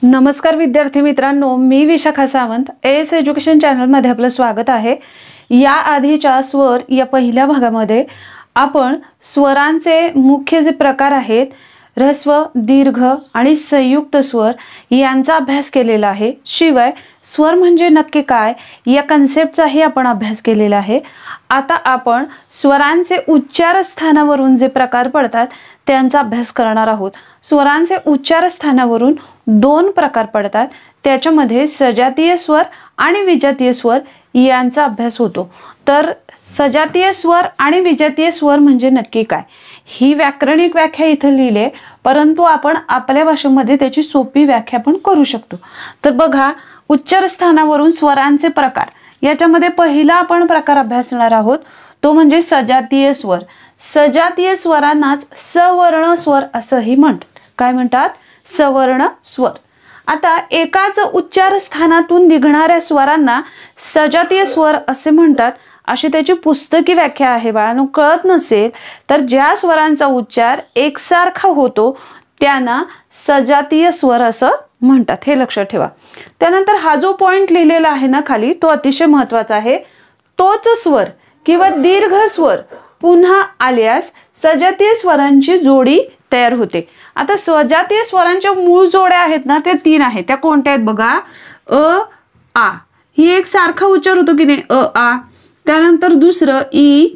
नमस्कार विद्यार्थी मित्रांनो, मी Vishakha Sawant S education channel मध्ये आपलं स्वागत आहे। या आधीच्या स्वर या पहिल्या भागामध्ये आपण स्वरांचे मुख्य जे प्रकार आहेत, ऱ्हस्व, दीर्घ आणि संयुक्त स्वर यांचा अभ्यास केलेला आहे। शिवाय स्वर म्हणजे नक्की काय या कन्सेप्टचाही आपण अभ्यास केलेला आहे। आता आपण स्वरांचे उच्चार स्थानावरून जे प्रकार पडतात त्यांचा अभ्यास करणार आहोत। स्वरांचे उच्चार स्थानावरून दोन प्रकार पडतात, त्याच्यामध्ये सजातीय स्वर आणि विजातीय स्वर यांचा अभ्यास होतो। तर सजातीय स्वर आणि विजातीय स्वर म्हणजे नक्की काय ही व्याकरणिक व्याख्या इथे लिहिली, परंतु आपण आपल्या भाषेमध्ये त्याची सोपी व्याख्या पण करू शकतो। तर बघा, उच्चार स्थानावरून स्वरांचे प्रकार याच्यामध्ये पहिला आपण प्रकार अभ्यासणार आहोत, तो म्हणजे सजातीय स्वर। सजातीय स्वरांनाच सवर्ण स्वर असंही म्हणतात। काय म्हणतात? सवर्ण स्वर। आता एकाच उच्चार स्थानातून निघणाऱ्या स्वरांना सजातीय स्वर असे म्हणतात, अशी त्याची पुस्तकी व्याख्या आहे। बाळांनो, कळत नसेल तर ज्या स्वरांचा उच्चार एकसारखा होतो त्यांना सजातीय स्वर असं म्हणतात, हे लक्षात ठेवा। त्यानंतर हा जो पॉइंट लिहिलेला आहे ना खाली, तो अतिशय महत्त्वाचा आहे। तोच स्वर किंवा दीर्घ स्वर पुन्हा आल्यास सजातीय स्वरांची जोडी तयार होते। आता सजातीय स्वरांच्या मूळ जोड्या आहेत ना, त्या तीन आहेत। त्या कोणत्या आहेत बघा? अ आ, ही एक सारखा उच्चार होतो की नाही, अ आ। त्यानंतर दुसरं ई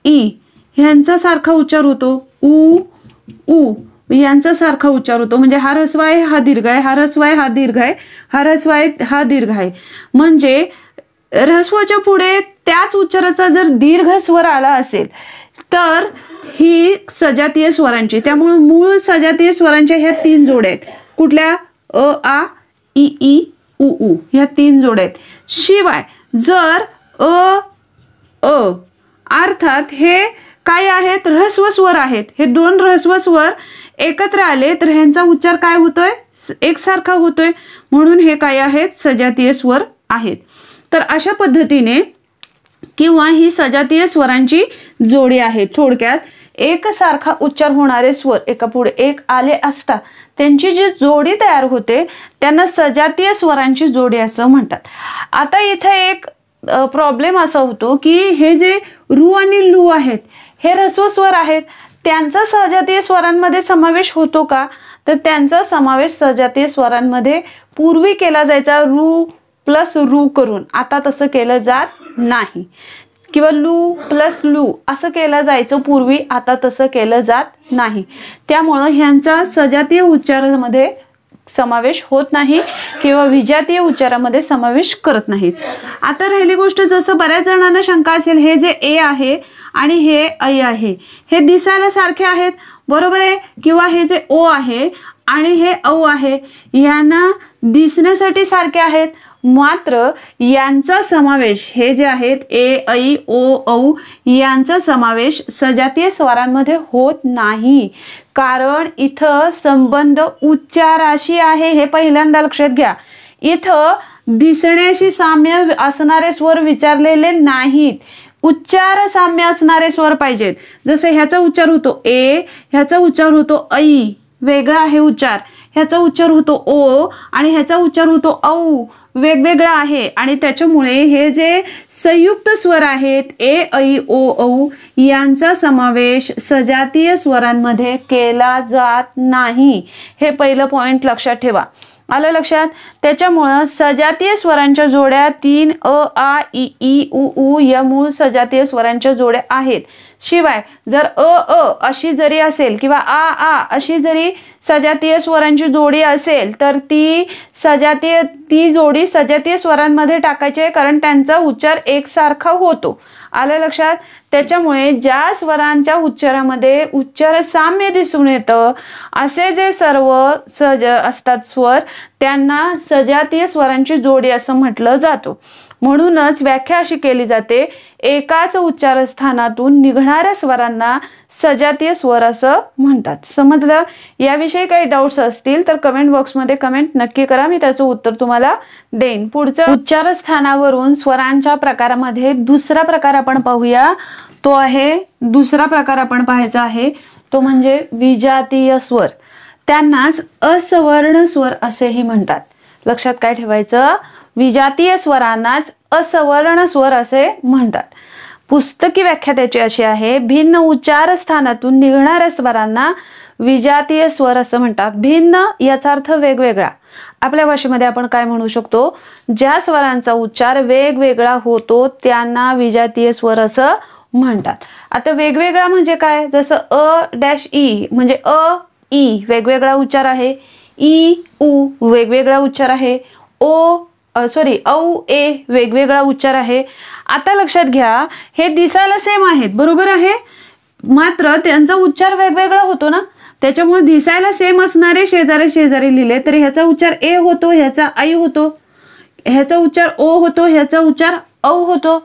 ई, ह्यांचा सारखा उच्चार होतो। उ उ, यांचा सारखा उच्चार होतो। म्हणजे हा ऱ्हस्व आहे, हा दीर्घ आहे, हा ऱ्हस्व आहे, हा दीर्घ आहे, हा ऱ्हस्व आहे, हा दीर्घ आहे। म्हणजे ऱ्हस्वाच्या पुढे त्याच उच्चाराचा जर दीर्घ स्वर आला असेल तर ही सजातीय स्वरांची, त्यामुळे मूळ सजातीय स्वरांच्या ह्या तीन जोड्या आहेत। कुठल्या? अ आ, ई ई, उ उ, ह्या तीन जोड्या आहेत। शिवाय जर अ अ अर्थात हे काय आहेत? ऱ्हस्व स्वर आहेत। हे दोन ऱ्हस्व स्वर एकत्र आले तर ह्यांचा उच्चार काय होतोय? एकसारखा होतोय, म्हणून हे काय आहेत? सजातीय स्वर आहेत। तर अशा पद्धतीने किंवा ही सजातीय स्वरांची जोडी आहे। थोडक्यात एकसारखा उच्चार होणारे स्वर एका पुढे एक आले असता त्यांची जी जोडी तयार होते त्यांना सजातीय स्वरांची जोडी असं म्हणतात। आता इथे एक प्रॉब्लेम असा होतो की हे जे रू आणि लू आहेत हे ऱ्हस्व स्वर आहेत, त्यांचा सजातीय स्वरांमध्ये समावेश होतो का? तर त्यांचा समावेश सजातीय स्वरांमध्ये पूर्वी केला जायचा रू प्लस रू करून, आता तसं केलं जात नाही। किंवा लू प्लस लू असं केलं जायचं पूर्वी, आता तसं केलं जात नाही। त्यामुळं ह्यांचा सजातीय उच्चारामध्ये समावेश होत नाही किंवा विजातीय उच्चारामध्ये समावेश करत नाहीत। आता राहिली गोष्ट, जसं बऱ्याच जणांना शंका असेल, हे जे ए आहे आणि हे ऐ आहे हे दिसायला सारखे आहेत, बरोबर आहे? किंवा हे जे ओ आहे आणि हे औ आहे यांना दिसण्यासाठी सारखे आहेत, मात्र यांचा समावेश हे जे आहेत ए ऐ ओ औ यांचा समावेश सजातीय स्वरांमध्ये होत नाही, कारण इथं संबंध उच्चाराशी आहे। हे पहिल्यांदा लक्षात घ्या। इथं दिसण्याशी साम्य असणारे स्वर विचारलेले नाहीत, उच्चार साम्य असणारे स्वर पाहिजेत। जसे ह्याचा उच्चार होतो ए, ह्याचा उच्चार होतो ऐ, वेगळा आहे उच्चार। ह्याचा उच्चार होतो ओ आणि ह्याचा उच्चार होतो औ, वेगवेगळा आहे। आणि त्याच्यामुळे हे जे संयुक्त स्वर आहेत ए ऐ ओ औ यांचा समावेश सजातीय स्वरांमध्ये केला जात नाही। हे पहिलं पॉइंट लक्षात ठेवा। आलं लक्षात? त्याच्यामुळं सजातीय स्वरांच्या जोड्या तीन अ आ ई ई उ उ या मूळ सजातीय स्वरांच्या जोड्या आहेत। शिवाय जर अ अ अशी जरी असेल किंवा आ आ अशी जरी सजातीय स्वरांची जोडी असेल तर ती जोडी सजातीय स्वरांमध्ये टाकायची आहे, कारण त्यांचा उच्चार एकसारखा होतो। आलं लक्षात? त्याच्यामुळे ज्या स्वरांच्या उच्चारामध्ये उच्चार साम्य दिसून येतं असे जे सर्व असतात स्वर त्यांना सजातीय स्वरांची जोडी असं म्हटलं जातं। म्हणूनच व्याख्या अशी केली जाते, एकाच उच्चार स्थानातून निघणाऱ्या स्वरांना सजातीय स्वर असं म्हणतात। समजलं? याविषयी काही डाऊट्स असतील तर कमेंट बॉक्समध्ये कमेंट नक्की करा, मी त्याचं उत्तर तुम्हाला देईन। पुढचं उच्चार स्थानावरून स्वरांच्या प्रकारामध्ये दुसरा प्रकार आपण पाहूया, तो आहे दुसरा प्रकार आपण पाहायचा आहे तो म्हणजे विजातीय स्वर। त्यांनाच असवर्ण स्वर असेही म्हणतात. लक्षात काय ठेवायचं, विजातीय स्वरांनाच असवर्ण स्वर असे म्हणतात. पुस्तकी व्याख्या त्याची अशी आहे, भिन्न उच्चार स्थानातून निघणाऱ्या स्वरांना विजातीय स्वर असं म्हणतात. भिन्न याचा अर्थ वेगवेगळा. आपल्या भाषेमध्ये आपण काय म्हणू शकतो, ज्या स्वरांचा उच्चार वेगवेगळा होतो त्यांना विजातीय स्वर असं म्हणतात. आता वेगवेगळा म्हणजे काय, जसं अ-ई म्हणजे अ ई वेगवेगळा उच्चार आहे, ई उ वेगवेगळा उच्चार आहे, औ ए वेगवेगळा उच्चार आहे. आता लक्षात घ्या, हे दिसायला सेम आहेत, बरोबर आहे, मात्र त्यांचा उच्चार वेगवेगळा होतो ना. त्याच्यामुळे दिसायला सेम असणारे शेजारी शेजारी लिहिले तरी ह्याचा उच्चार ए होतो, ह्याचा आई होतो, ह्याचा उच्चार ओ होतो, ह्याचा उच्चार औ होतो.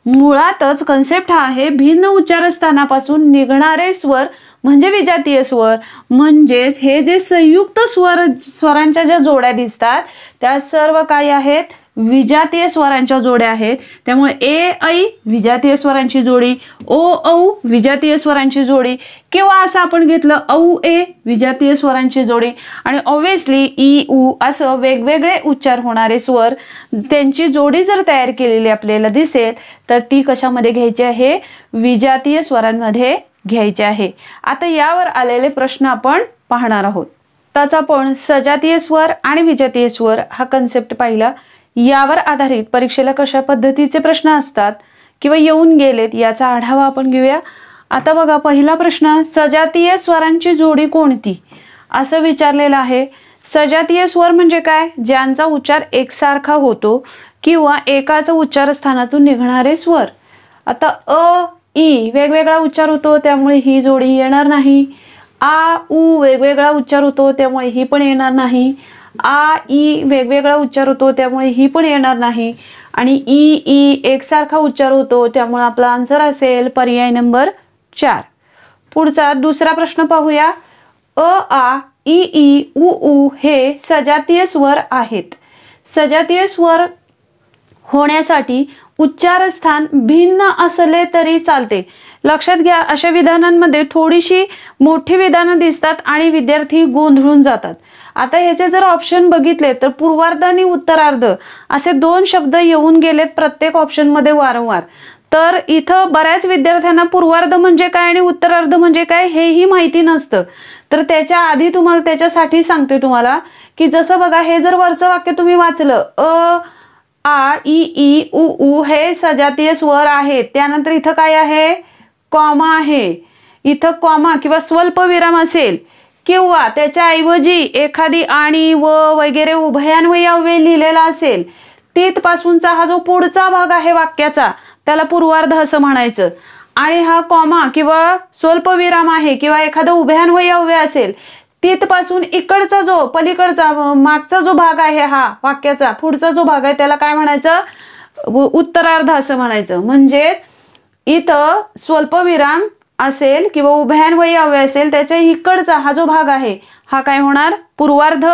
मुळातच कन्सेप्ट हा आहे, भिन्न उच्चारस्थानापासून निघणारे स्वर म्हणजे विजातीय स्वर. म्हणजेच हे जे संयुक्त स्वरांच्या ज्या जोड्या दिसतात त्या सर्व काय आहेत, विजातीय स्वरांच्या जोड्या आहेत. त्यामुळे ए ऐ विजातीय स्वरांची जोडी, ओ औ विजातीय स्वरांची जोडी, किंवा असं आपण घेतलं औ ए विजातीय स्वरांची जोडी. आणि ऑब्व्हियसली ई उ असं वेगवेगळे उच्चार होणारे स्वर त्यांची जोडी जर तयार केलेली आपल्याला दिसेल तर ती कशामध्ये घ्यायची आहे, विजातीय स्वरांमध्ये घ्यायचे आहे. आता यावर आलेले प्रश्न आपण पाहणार आहोत. त्याचा आपण सजातीय स्वर आणि विजातीय स्वर हा कन्सेप्ट पाहिला. यावर आधारित परीक्षेला कशा पद्धतीचे प्रश्न असतात किंवा येऊन गेलेत याचा आढावा आपण घेऊया. आता बघा, पहिला प्रश्न, सजातीय स्वरांची जोडी कोणती असं विचारलेलं आहे. सजातीय स्वर म्हणजे काय, ज्यांचा उच्चार एकसारखा होतो किंवा एकाच उच्चारस्थानातून निघणारे स्वर. आता अ ई वेगवेगळा उच्चार होतो त्यामुळे ही जोडी येणार नाही. आ उ वेगवेगळा उच्चार होतो त्यामुळे ही पण येणार नाही. आ ई वेगवेगळा उच्चार होतो त्यामुळे ही पण येणार नाही. आणि ई एकसारखा उच्चार होतो त्यामुळे आपला आन्सर असेल पर्याय नंबर 4. पुढचा दुसरा प्रश्न पाहूया. अ आ ई उ हे सजातीय स्वर आहेत. सजातीय स्वर होण्यासाठी उच्चारस्थान भिन्न असले तरी चालते. लक्षात घ्या, अशा विधानांमध्ये थोडीशी मोठी विधानं दिसतात आणि विद्यार्थी गोंधळून जातात. आता ह्याचे जर ऑप्शन बघितले तर पूर्वार्ध आणि उत्तरार्ध असे 2 शब्द येऊन गेलेत प्रत्येक ऑप्शन मध्ये वारंवार. तर इथं बऱ्याच विद्यार्थ्यांना पूर्वार्ध म्हणजे काय आणि उत्तरार्ध म्हणजे काय हेही माहिती नसतं. तर त्याच्या आधी तुम्हाला त्याच्यासाठी सांगते तुम्हाला की जसं बघा, हे जर वरचं वाक्य तुम्ही वाचलं, अ आ ई उ हे सजातीय स्वर आहेत, त्यानंतर इथं काय आहे, कॉमा आहे. इथं कॉमा किंवा स्वल्प विराम असेल किंवा त्याच्याऐवजी एखादी आणि व वगैरे उभयान्वयी अव्यय लिहिलेला असेल, तिथपासूनचा हा जो पुढचा भाग आहे वाक्याचा त्याला पूर्वार्ध असं म्हणायचं. आणि हा कॉमा किंवा स्वल्प विराम आहे किंवा एखादा उभयान्वयी अव्यय असेल, तिथपासून इकडचा जो पलीकडचा मागचा जो भाग आहे हा वाक्याचा पुढचा जो भाग आहे त्याला काय म्हणायचं, उत्तरार्ध असं म्हणायचं. म्हणजे इथं स्वल्पविराम असेल किंवा उभयान्वयी अव्यय असेल त्याच्या इकडचा हा जो भाग आहे हा काय होणार, पूर्वार्ध,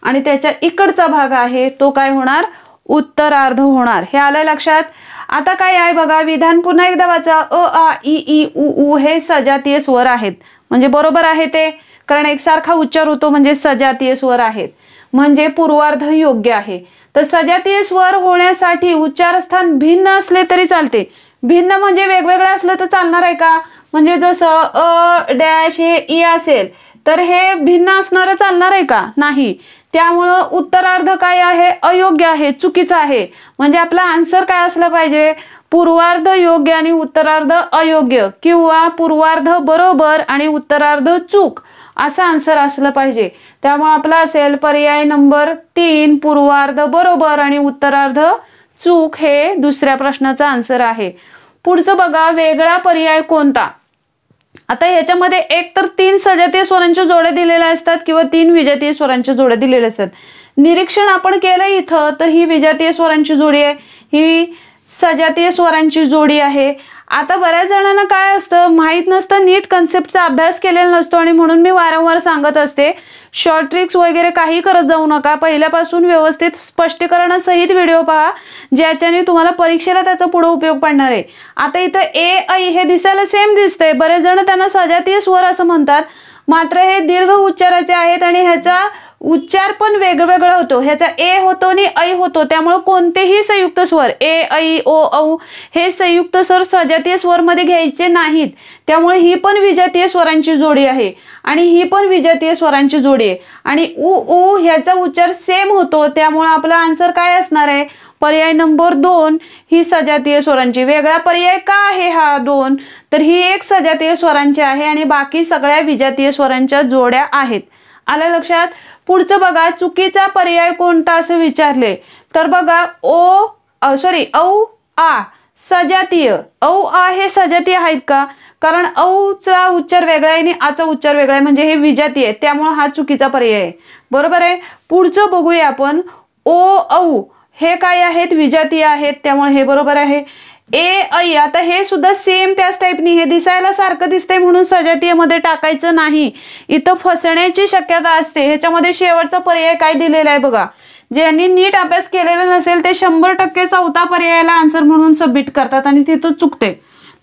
आणि त्याच्या इकडचा भाग आहे तो काय होणार, उत्तरार्ध होणार. हे आलं लक्षात. आता काय आहे बघा, विधान पुन्हा एकदा वाचा. अ आ ई उ हे सजातीय स्वर आहेत, म्हणजे बरोबर आहे ते, कारण एकसारखा उच्चार होतो म्हणजे सजातीय स्वर आहेत, म्हणजे पूर्वार्ध योग्य आहे. तर सजातीय स्वर होण्यासाठी उच्चारस्थान भिन्न असले तरी चालते. भिन्न म्हणजे वेगवेगळं असलं तर चालणार आहे का, म्हणजे जसं अ डॅश हे ई असेल तर हे भिन्न असणारं चालणार आहे का, नाही. त्यामुळं उत्तरार्ध काय आहे, अयोग्य आहे, चुकीचं आहे. म्हणजे आपला आन्सर काय असला पाहिजे, पूर्वार्ध योग्य आणि उत्तरार्ध अयोग्य, किंवा पूर्वार्ध बरोबर आणि उत्तरार्ध चूक, असा आन्सर असलं पाहिजे. त्यामुळे आपला असेल पर्याय नंबर 3 पूर्वार्ध बरोबर आणि उत्तरार्ध चूक हे दुसऱ्या प्रश्नाचा आन्सर आहे. पुढचं बघा, वेगळा पर्याय कोणता. आता ह्याच्यामध्ये एक तर 3 सजातीय स्वरांच्या जोड्या दिलेल्या असतात किंवा 3 विजातीय स्वरांच्या जोड्या दिलेल्या असतात. निरीक्षण आपण केलं इथं तर ही विजातीय स्वरांची जोडी आहे, ही सजातीय स्वरांची जोडी आहे. आता बऱ्याच जणांना काय असतं, माहित नसतं, नीट कन्सेप्टचा अभ्यास केलेला नसतो, आणि म्हणून मी वारंवार सांगत असते शॉर्ट ट्रिक्स वगैरे काही करत जाऊ नका. पहिल्यापासून व्यवस्थित स्पष्टीकरणासहित व्हिडिओ पहा, ज्याच्याने तुम्हाला परीक्षेला त्याचा पुढे उपयोग पडणार आहे. आता इथं ए ऐ हे दिसायला सेम दिसतंय, बरेच जण त्यांना सजातीय स्वर असं म्हणतात, मात्र हे दीर्घ उच्चाराचे आहेत आणि ह्याचा उच्चार पण वेगवेगळा होतो. ह्याचा ए होतो आणि ऐ होतो. त्यामुळे कोणतेही संयुक्त स्वर ए, ऐ, ओ, औ हे संयुक्त स्वर सजातीय स्वर मध्ये घ्यायचे नाहीत. त्यामुळे ही पण विजातीय स्वरांची जोडी आहे आणि ही पण विजातीय स्वरांची जोडी आहे. आणि उ उ ह्याचा उच्चार सेम होतो. त्यामुळे आपला आन्सर काय असणार आहे? पर्याय नंबर 2 ही सजातीय स्वरांची. वेगळा पर्याय का आहे हा 2? तर ही एक सजातीय स्वरांची आहे आणि बाकी सगळ्या विजातीय स्वरांच्या जोड्या आहेत. आलं लक्षात? पुढचं बघा, चुकीचा पर्याय कोणता असं विचारले तर बघा औ आ सजातीय. औ आ हे सजातीय आहेत का? कारण औचा उच्चार वेगळा आहे आणि आचा उच्चार वेगळा आहे, म्हणजे हे विजातीय आहे. त्यामुळे हा चुकीचा पर्याय आहे. बरोबर आहे. पुढचं बघूया आपण. ओ औ हे काय आहेत? विजातीय आहेत. त्यामुळे हे बरोबर आहे. ए ऐ आता हे सुद्धा सेम त्याच टाईपनी, हे दिसायला सारखं दिसतंय म्हणून सजातीय मध्ये टाकायचं नाही. इथं फसण्याची शक्यता असते. ह्याच्यामध्ये शेवटचा पर्याय काय दिलेला आहे बघा. ज्यांनी नीट अभ्यास केलेला नसेल ते 100% चौथा पर्यायाला आन्सर म्हणून सबमिट करतात आणि तिथं चुकते.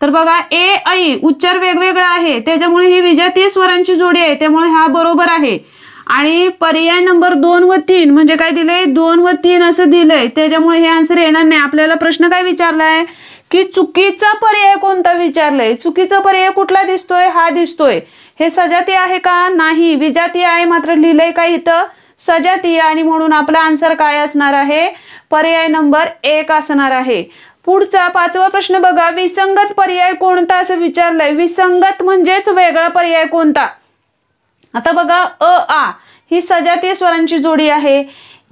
तर बघा ए ऐ उच्चार वेगवेगळा आहे, त्याच्यामुळे ही विजातीय स्वरांची जोडी आहे. त्यामुळे हा बरोबर आहे. आणि पर्याय नंबर 2 व 3 म्हणजे काय दिलंय? 2 व 3 असं दिलंय. त्याच्यामुळे हे आन्सर येणार नाही. आपल्याला प्रश्न काय विचारलाय की चुकीचा पर्याय कोणता विचारलाय. चुकीचा पर्याय कुठला दिसतोय? हा दिसतोय. हे सजातीय आहे का? नाही, विजातीय आहे. मात्र लिहिलंय काय इथं? सजातीय. आणि म्हणून आपला आन्सर काय असणार आहे? पर्याय नंबर 1 असणार आहे. पुढचा 5वा प्रश्न बघा. विसंगत पर्याय कोणता असं विचारलंय. विसंगत म्हणजेच वेगळा पर्याय कोणता? आता बघा, आ ही सजातीय स्वरांची जोडी आहे.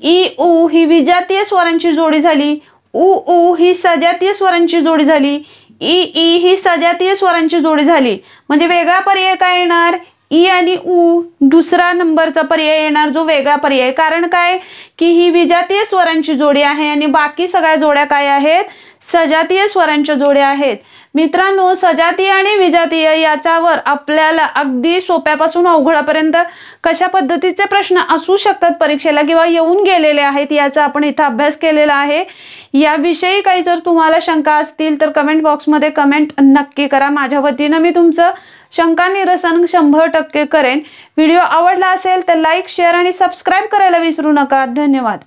ई उ ही विजातीय स्वरांची जोडी झाली. उ ही सजातीय स्वरांची जोडी झाली. ई ही सजातीय स्वरांची जोडी झाली. म्हणजे वेगळा पर्याय काय येणार? ई आणि उ दुसरा नंबरचा पर्याय येणार, जो वेगळा पर्याय. कारण काय की ही विजातीय स्वरांची जोडी आहे आणि बाकी सगळ्या जोड्या काय आहेत? सजातीय स्वरांच्या जोड्या आहेत. मित्रांनो, सजातीय आणि विजातीय याच्यावर आपल्याला अगदी सोप्यापासून अवघडापर्यंत कशा पद्धतीचे प्रश्न असू शकतात परीक्षेला किंवा येऊन गेलेले आहेत याचा आपण इथं अभ्यास केलेला आहे. याविषयी काही जर तुम्हाला शंका असतील तर कमेंट बॉक्समध्ये कमेंट नक्की करा. माझ्या वतीनं मी तुमचं शंका निरसन 100% करेन. व्हिडिओ आवडला असेल तर लाईक, शेअर आणि सबस्क्राईब करायला विसरू नका. धन्यवाद.